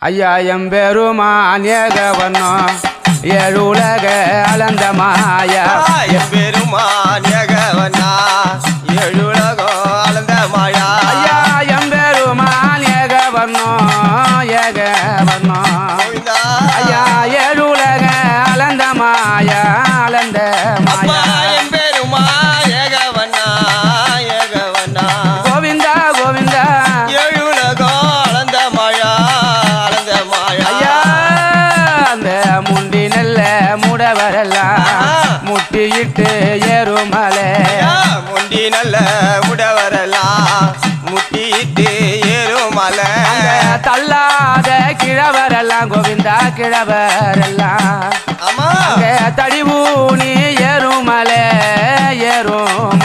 ஐயா எம்பெருமான் ஏகவண்ணம் ஏழுலக அளந்த மாயா எம்பெருமான் ஏகவண்ணா ஏழுலகம் அளந்த மாயா ஐயா எம்பெருமான் ஏகவண்ணம் ஐயா ஏழுலக அளந்த மாயா அளந்த மாயா எம்பெருமான் ஏகவண்ணா ஏகவண்ணா கோவிந்தா கோவிந்தா ஏழுலகம் அளந்த மாயா அளந்த மாயா ஐயா அந்த முண்டி நல்ல முடவரெல்லாம் முட்டியிட்டு ஏறுமலை முண்டி நல்ல முடவரெல்லாம் முட்டியிட்டு ஏறுமலை தள்ளாத கிழவரெல்லாம் கோவிந்தா கிழவரெல்லாம் ஆமா தடிவூனி ஏறுமலை ஏறும்